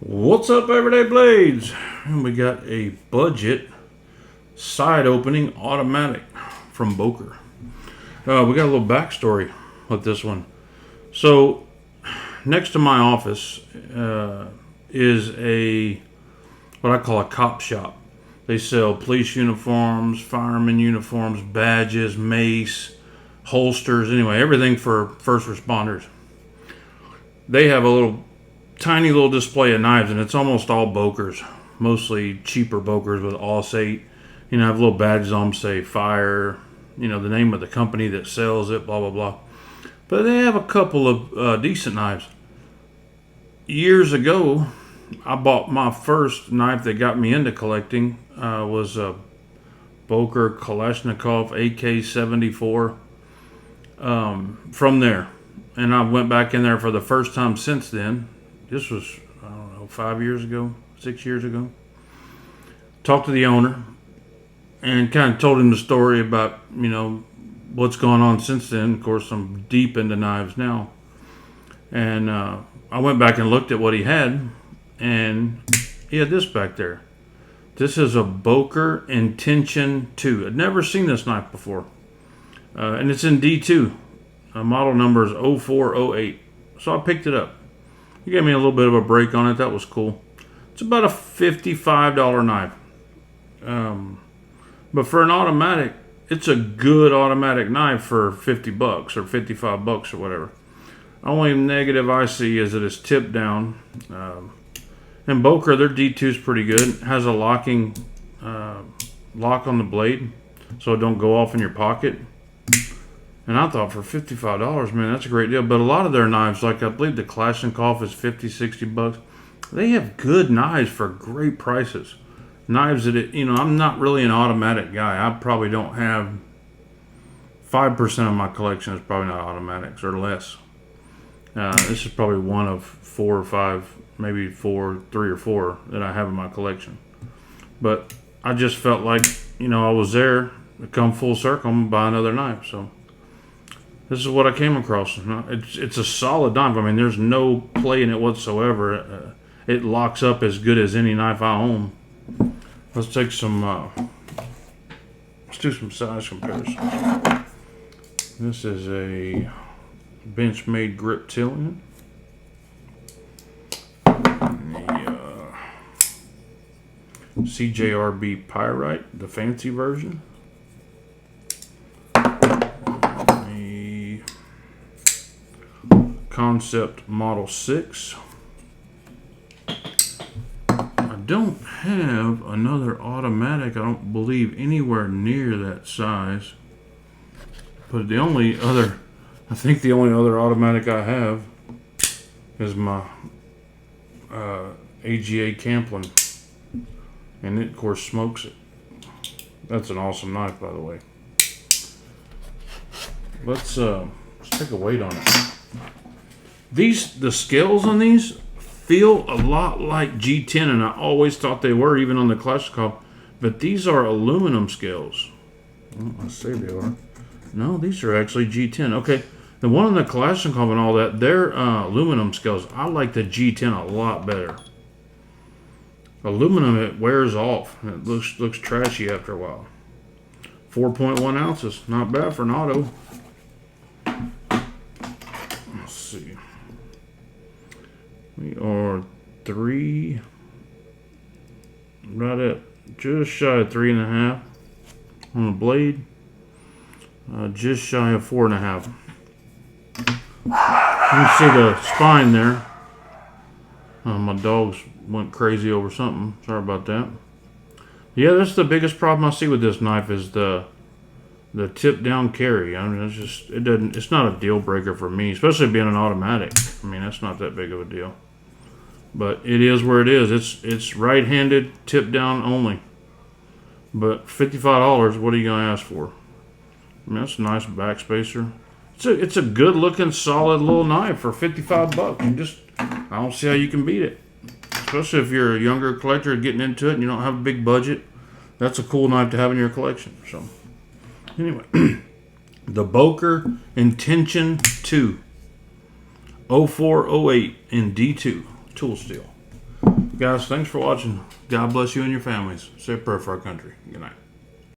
What's up, Everyday Blades? And we got a budget side opening automatic from Boker. We got a little backstory with this one. So, next to my office is what I call a cop shop. They sell police uniforms, fireman uniforms, badges, mace, holsters, anyway, everything for first responders. They have a tiny little display of knives, and it's almost all Bokers, mostly cheaper Bokers with AUS-8. Have little badges on them, say fire, the name of the company that sells it, blah, blah, blah. But they have a couple of decent knives. Years ago, I bought my first knife that got me into collecting, was a Boker Kalashnikov AK-74 from there. And I went back in there for the first time since then. This was, 5 years ago, 6 years ago. Talked to the owner and kind of told him the story about, what's gone on since then. Of course, I'm deep into knives now. And I went back and looked at what he had, and he had this back there. This is a Boker Intention 2. I'd never seen this knife before. And it's in D2. Model number is 0408. So I picked it up. He gave me a little bit of a break on it. That was cool. It's about a $55 knife. But for an automatic, it's a good automatic knife for $50 or $55 or whatever. Only negative I see is that it's tipped down. And Boker, their D2 is pretty good. It has a locking lock on the blade so it don't go off in your pocket. And I thought for $55, man, that's a great deal. But a lot of their knives, like I believe the Kalashnikov is $50-$60. They have good knives for great prices. Knives that, I'm not really an automatic guy. I probably don't have 5% of my collection is probably not automatics or less. This is probably one of 4 or 5, maybe 3 or 4 that I have in my collection. But I just felt like, I was there to come full circle and buy another knife. So this is what I came across. It's a solid knife. I mean, there's no play in it whatsoever. It locks up as good as any knife I own. Let's take some. Let's do some size comparisons. This is a Benchmade Griptilian. The CJRB Pyrite, the fancy version. Concept Model 6. I don't have another automatic, I don't believe, anywhere near that size. But the only other automatic I have is my AGA Camplin. And it, of course, smokes it. That's an awesome knife, by the way. Let's take a weight on it. The scales on these feel a lot like G10, and I always thought they were, even on the Kalashnikov. But these are aluminum scales. Well, I say they are. No, these are actually G10. Okay, the one on the Kalashnikov and all that, they're aluminum scales. I like the G10 a lot better. Aluminum, it wears off. It looks trashy after a while. 4.1 ounces, not bad for an auto. Let's see. We are right at just shy of 3.5 on the blade. Just shy of 4.5. You can see the spine there. My dogs went crazy over something. Sorry about that. Yeah, that's the biggest problem I see with this knife is the tip down carry. I mean, it's not a deal breaker for me, especially being an automatic. I mean, that's not that big of a deal. But it is where it is. It's right-handed, tip down only. But $55, what are you gonna ask for? I mean, that's a nice backspacer. It's a good-looking, solid little knife for $55. I don't see how you can beat it. Especially if you're a younger collector getting into it and you don't have a big budget. That's a cool knife to have in your collection. So, anyway, the Boker Intention 2, 0408 in D2 tool steel. Guys, thanks for watching. God bless you and your families. Say a prayer for our country. Good night.